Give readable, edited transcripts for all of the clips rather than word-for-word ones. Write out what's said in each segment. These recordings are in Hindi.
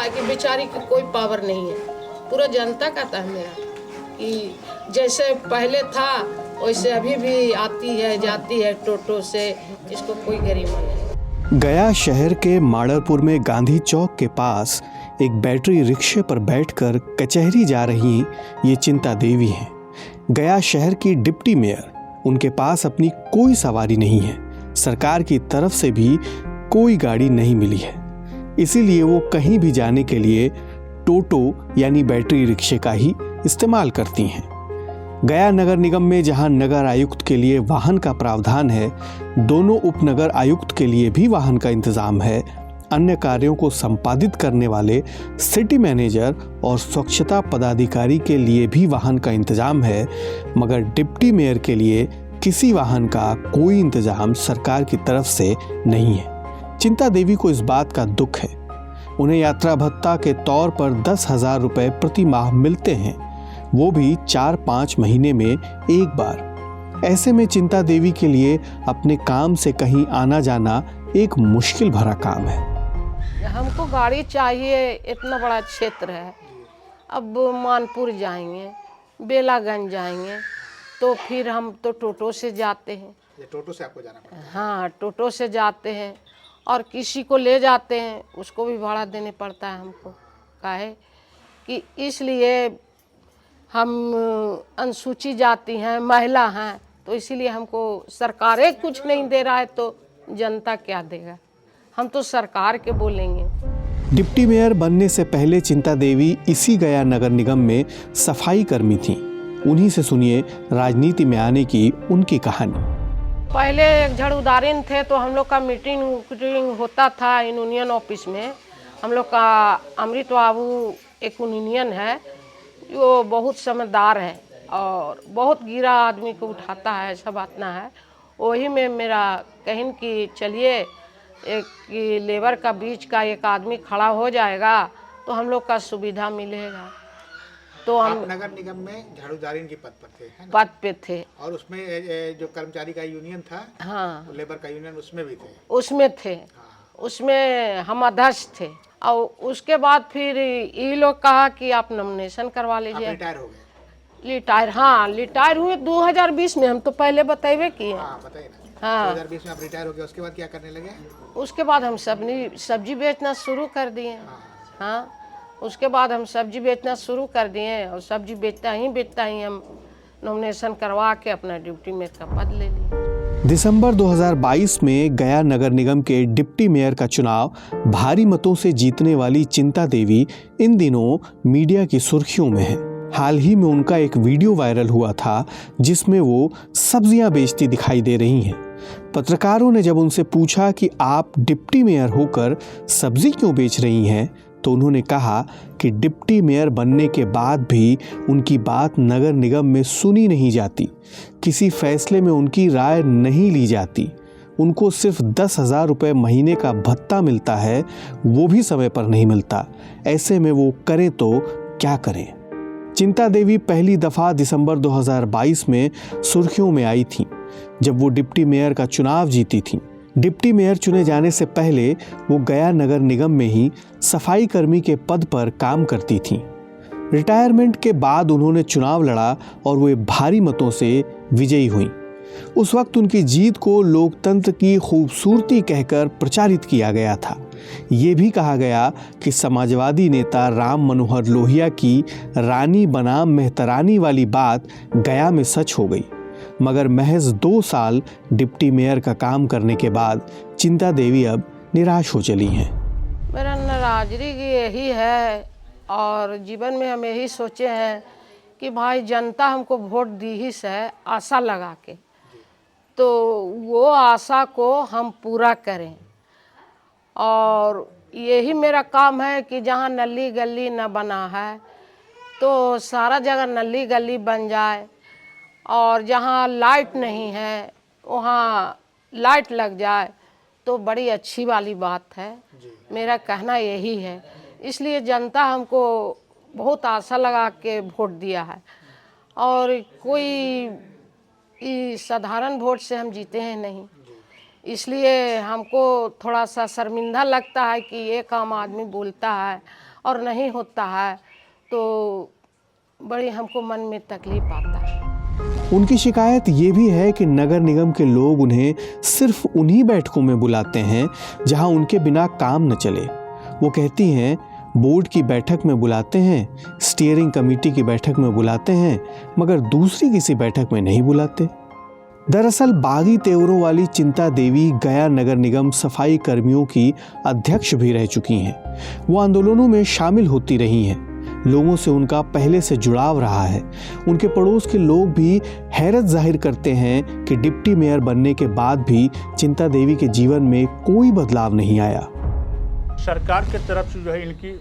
है कि बेचारी की कोई पावर नहीं है, पूरा जनता का था मेरा कि जैसे पहले था वैसे अभी भी आती है जाती है टोटो से, इसको कोई गरिमा नहीं। गया शहर के माड़रपुर में गांधी चौक के पास एक बैटरी रिक्शे पर बैठकर कचहरी जा रही ये चिंता देवी हैं। गया शहर की डिप्टी मेयर, उनके पास अपनी कोई सवारी नहीं है, सरकार की तरफ से भी कोई गाड़ी नहीं मिली है, इसीलिए वो कहीं भी जाने के लिए टोटो यानी बैटरी रिक्शे का ही इस्तेमाल करती हैं। गया नगर निगम में जहां नगर आयुक्त के लिए वाहन का प्रावधान है, दोनों उपनगर आयुक्त के लिए भी वाहन का इंतजाम है। अन्य कार्यों को संपादित करने वाले सिटी मैनेजर और स्वच्छता पदाधिकारी के लिए भी वाहन का इंतजाम है, मगर डिप्टी मेयर के लिए किसी वाहन का कोई इंतजाम सरकार की तरफ से नहीं है। चिंता देवी को इस बात का दुख है। उन्हें यात्रा भत्ता के तौर पर 10,000 रुपये प्रति माह मिलते हैं, वो भी 4-5 महीने में एक बार। ऐसे में चिंता देवी के लिए अपने काम से कहीं आना जाना एक मुश्किल भरा काम है। हमको गाड़ी चाहिए, इतना बड़ा क्षेत्र है। अब मानपुर जाएंगे, बेलागंज जाएंगे, तो फिर हम तो टोटो से जाते हैं। ये टोटो से आपको जाना पड़ता है? हाँ, टोटो से जाते हैं और किसी को ले जाते हैं, उसको भी भाड़ा देने पड़ता है हमको। काहे कि इसलिए हम अनुसूची जाति हैं, महिला हैं, तो इसीलिए हमको सरकारें कुछ नहीं दे रहा है तो जनता क्या देगा। हम तो सरकार के बोलेंगे। डिप्टी मेयर बनने से पहले चिंता देवी इसी गया नगर निगम में सफाई कर्मी थीं। उन्हीं से सुनिए राजनीति में आने की उनकी कहानी। पहले एक झाड़ूदारिन थे तो हम लोग का मीटिंग होता था यूनियन ऑफिस में। हम लोग का अमृत बाबू एक यूनियन है जो बहुत समझदार है और बहुत गिरा आदमी को उठाता है, ऐसा बात ना है। वही में मेरा कहन कि चलिए एक लेबर का बीच का एक आदमी खड़ा हो जाएगा तो हम लोग का सुविधा मिलेगा। तो हम नगर निगम में झाड़ूदारिन के पद पर थे, है ना? पद पे थे और उसमें जो कर्मचारी का यूनियन था, हाँ, लेबर का यूनियन, उसमें भी थे। उसमें थे। उसमें हम अध्यक्ष थे। और उसके बाद फिर ये लोग कहा कि आप नॉमिनेशन करवा लीजिए। रिटायर हो गए? रिटायर, हाँ रिटायर हुए 2020 में। हम तो पहले बताइए किए। हाँ बताइए ना। हाँ 2020 में आप रिटायर हो गए, उसके बाद क्या करने लगे? उसके बाद हम सब्जी बेचना शुरू कर दिए। हाँ, उसके बाद हम सब्जी बेचना शुरू कर दिए और सब्जी बेचता ही हम नॉमिनेशन करवा के अपना ड्यूटी मेयर का पद ले लिए। दिसंबर 2022 में गया नगर निगम के डिप्टी मेयर का चुनाव भारी मतों से जीतने वाली चिंता देवी इन दिनों मीडिया की सुर्खियों में है। हाल ही में उनका एक वीडियो वायरल हुआ था जिसमें वो सब्जियां बेचती दिखाई दे रही हैं। पत्रकारों ने जब उनसे पूछा कि आप डिप्टी मेयर होकर सब्जी क्यों बेच रही हैं, तो उन्होंने कहा कि डिप्टी मेयर बनने के बाद भी उनकी बात नगर निगम में सुनी नहीं जाती, किसी फैसले में उनकी राय नहीं ली जाती। उनको सिर्फ 10,000 रुपये महीने का भत्ता मिलता है, वो भी समय पर नहीं मिलता। ऐसे में वो करें तो क्या करें। चिंता देवी पहली दफ़ा दिसंबर 2022 में सुर्खियों में आई थी जब वो डिप्टी मेयर का चुनाव जीती थी। डिप्टी मेयर चुने जाने से पहले वो गया नगर निगम में ही सफाई कर्मी के पद पर काम करती थीं। रिटायरमेंट के बाद उन्होंने चुनाव लड़ा और वे भारी मतों से विजयी हुईं। उस वक्त उनकी जीत को लोकतंत्र की खूबसूरती कहकर प्रचारित किया गया था। ये भी कहा गया कि समाजवादी नेता राम मनोहर लोहिया की रानी बनाम मेहतरानी वाली बात गया में सच हो गई। मगर महज 2 साल डिप्टी मेयर का काम करने के बाद चिंता देवी अब निराश हो चली हैं। मेरा नाराजगी यही है और जीवन में हम यही सोचे हैं कि भाई जनता हमको वोट दी ही है आशा लगा के, तो वो आशा को हम पूरा करें। और यही मेरा काम है कि जहाँ नली गली न बना है तो सारा जगह नली गली बन जाए, और जहाँ लाइट नहीं है वहाँ लाइट लग जाए तो बड़ी अच्छी वाली बात है। मेरा कहना यही है। इसलिए जनता हमको बहुत आशा लगा के वोट दिया है और कोई साधारण वोट से हम जीते हैं नहीं। इसलिए हमको थोड़ा सा शर्मिंदा लगता है कि ये काम आदमी बोलता है और नहीं होता है, तो बड़ी हमको मन में तकलीफ आता है। उनकी शिकायत ये भी है कि नगर निगम के लोग उन्हें सिर्फ उन्हीं बैठकों में बुलाते हैं जहां उनके बिना काम न चले। वो कहती हैं बोर्ड की बैठक में बुलाते हैं, स्टीयरिंग कमेटी की बैठक में बुलाते हैं, मगर दूसरी किसी बैठक में नहीं बुलाते। दरअसल बागी तेवरों वाली चिंता देवी गया नगर निगम सफाई कर्मियों की अध्यक्ष भी रह चुकी हैं। वो आंदोलनों में शामिल होती रही हैं। लोगों से उनका पहले से जुड़ाव रहा है। उनके पड़ोस के लोग भी हैरत जाहिर करते हैं कि डिप्टी मेयर बनने के बाद भी चिंता देवी के जीवन में कोई बदलाव नहीं आया। सरकार की तरफ से जो है इनकी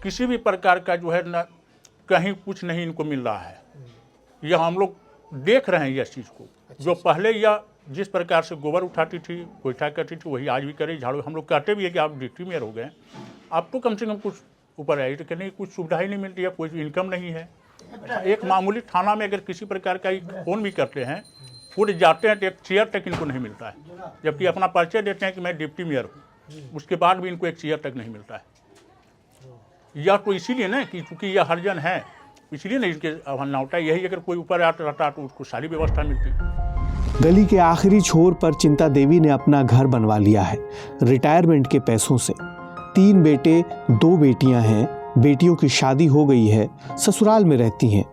किसी भी प्रकार का जो है न कहीं कुछ नहीं इनको मिल रहा है। यह हम लोग देख रहे हैं इस चीज़ को। जो पहले या जिस प्रकार से गोबर उठाती थी, गोईठा करती थी, वही आज भी करे। झाड़ू हम लोग कहते भी है कि आप डिप्टी मेयर हो गए, आपको कम से कम कुछ ऊपर आई, तो नहीं कुछ सुविधा ही नहीं मिलती है, कोई इनकम नहीं है। एक मामूली थाना में अगर किसी प्रकार का फ़ोन भी करते हैं, खुद जाते हैं तो एक चेयर तक इनको नहीं मिलता है, जबकि अपना परिचय देते हैं कि मैं डिप्टी मेयर हूँ, उसके बाद भी इनको एक चेयर तक नहीं मिलता है। यह तो इसीलिए ना कि चूँकि यह हरिजन है, इसलिए नहीं इनके अवहेलना होता है। यही अगर कोई ऊपर आता रहता तो उसको सारी व्यवस्था मिलती। गली के आखिरी छोर पर चिंता देवी ने अपना घर बनवा लिया है रिटायरमेंट के पैसों से। 3 बेटे 2 बेटियां हैं। बेटियों की शादी हो गई है, ससुराल में रहती हैं।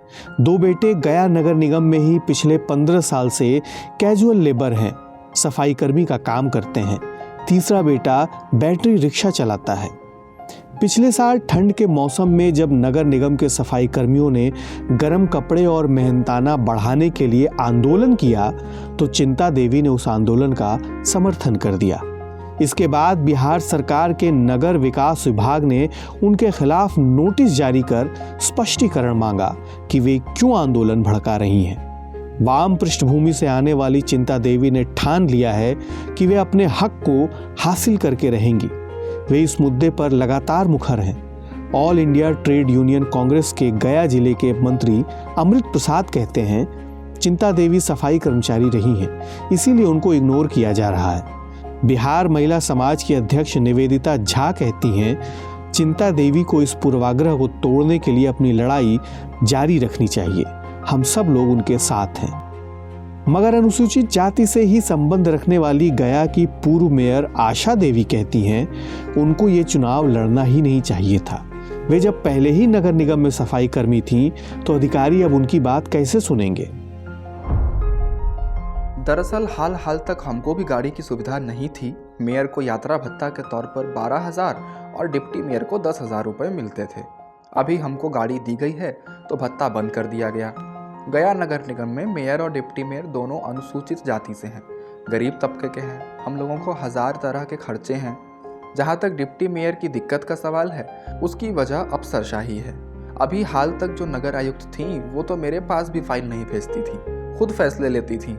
2 बेटे गया नगर निगम में ही पिछले 15 साल से कैजुअल लेबर हैं, सफाई कर्मी का काम करते हैं। तीसरा बेटा बैटरी रिक्शा चलाता है। पिछले साल ठंड के मौसम में जब नगर निगम के सफाई कर्मियों ने गर्म कपड़े और मेहनताना बढ़ाने के लिए आंदोलन किया तो चिंता देवी ने उस आंदोलन का समर्थन कर दिया। इसके बाद बिहार सरकार के नगर विकास विभाग ने उनके खिलाफ नोटिस जारी कर स्पष्टीकरण मांगा कि वे क्यों आंदोलन भड़का रही हैं। वाम पृष्ठभूमि से आने वाली चिंता देवी ने ठान लिया है कि वे अपने हक को हासिल करके रहेंगी। वे इस मुद्दे पर लगातार मुखर हैं। All India trade union Congress के गया जिले के मंत्री अमृत प्रसाद कहते हैं चिंता देवी सफाई कर्मचारी रही हैं, इसीलिए उनको इग्नोर किया जा रहा है। बिहार महिला समाज की अध्यक्ष निवेदिता झा कहती हैं चिंता देवी को इस पूर्वाग्रह को तोड़ने के लिए अपनी लड़ाई जारी रखनी चाहिए। हम सब लोग उनके साथ हैं। मगर अनुसूचित जाति से ही संबंध रखने वाली गया की पूर्व मेयर आशा देवी कहती हैं उनको ये चुनाव लड़ना ही नहीं चाहिए था। वे जब पहले ही नगर निगम में सफाई कर्मी थीं तो अधिकारी अब उनकी बात कैसे सुनेंगे। दरअसल हाल तक हमको भी गाड़ी की सुविधा नहीं थी। मेयर को यात्रा भत्ता के तौर पर 12,000 और डिप्टी मेयर को 10,000 रुपये मिलते थे। अभी हमको गाड़ी दी गई है तो भत्ता बंद कर दिया गया। गया नगर निगम में मेयर और डिप्टी मेयर दोनों अनुसूचित जाति से हैं, गरीब तबके के हैं। हम लोगों को 1000 तरह के खर्चे हैं। जहाँ तक डिप्टी मेयर की दिक्कत का सवाल है, उसकी वजह अफसरशाही है। अभी हाल तक जो नगर आयुक्त थीं वो तो मेरे पास भी फाइल नहीं भेजती थी, खुद फैसले लेती थी।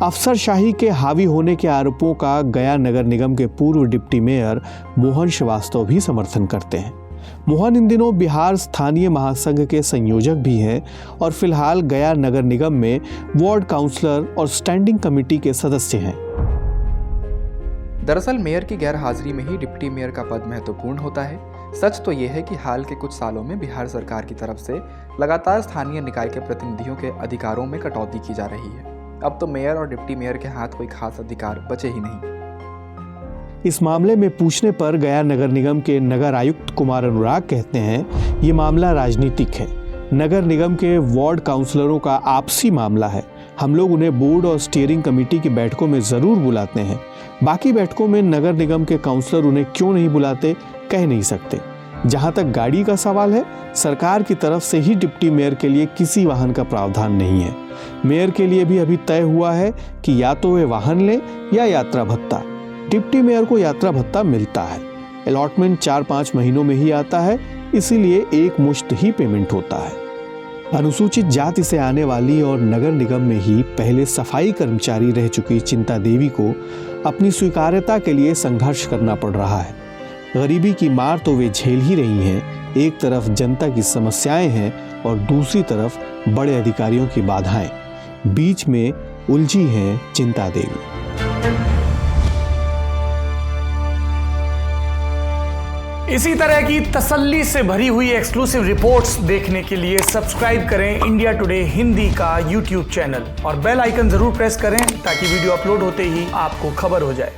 अफसरशाही के हावी होने के आरोपों का गया नगर निगम के पूर्व डिप्टी मेयर मोहन श्रीवास्तव भी समर्थन करते हैं। मोहन इन दिनों बिहार स्थानीय महासंघ के संयोजक भी हैं और फिलहाल गया नगर निगम में वार्ड काउंसलर और स्टैंडिंग कमेटी के सदस्य हैं। दरअसल मेयर की गैर हाजिरी में ही डिप्टी मेयर का पद महत्वपूर्ण होता है। सच तो यह है कि हाल के कुछ सालों में बिहार सरकार की तरफ से लगातार स्थानीय निकाय के प्रतिनिधियों के अधिकारों में कटौती की जा रही है। अब तो मेयर और डिप्टी मेयर के हाथ कोई खास अधिकार बचे ही नहीं। इस मामले में पूछने पर गया नगर निगम के नगर आयुक्त कुमार अनुराग कहते हैं ये मामला राजनीतिक है। नगर निगम के वार्ड काउंसलरों का आपसी मामला है। हम लोग उन्हें बोर्ड और स्टीयरिंग कमेटी की बैठकों में जरूर बुलाते हैं। बाकी बैठकों में नगर निगम के काउंसलर उन्हें क्यों नहीं बुलाते कह नहीं सकते। जहां तक गाड़ी का सवाल है, सरकार की तरफ से ही डिप्टी मेयर के लिए किसी वाहन का प्रावधान नहीं है। मेयर के लिए भी अभी तय हुआ है कि या तो वे वाहन लें या यात्रा भत्ता। डिप्टी मेयर को यात्रा भत्ता मिलता है। अलॉटमेंट 4-5 महीनों में ही आता है, इसीलिए एक मुश्त ही पेमेंट होता है। अनुसूचित जाति से आने वाली और नगर निगम में ही पहले सफाई कर्मचारी रह चुकी चिंता देवी को अपनी स्वीकार्यता के लिए संघर्ष करना पड़ रहा है। गरीबी की मार तो वे झेल ही रही हैं। एक तरफ जनता की समस्याएं हैं और दूसरी तरफ बड़े अधिकारियों की बाधाएं। बीच में उलझी हैं चिंता देवी। इसी तरह की तसल्ली से भरी हुई एक्सक्लूसिव रिपोर्ट्स देखने के लिए सब्सक्राइब करें इंडिया टुडे हिंदी का यूट्यूब चैनल और बेल आइकन जरूर प्रेस करें ताकि वीडियो अपलोड होते ही आपको खबर हो जाए।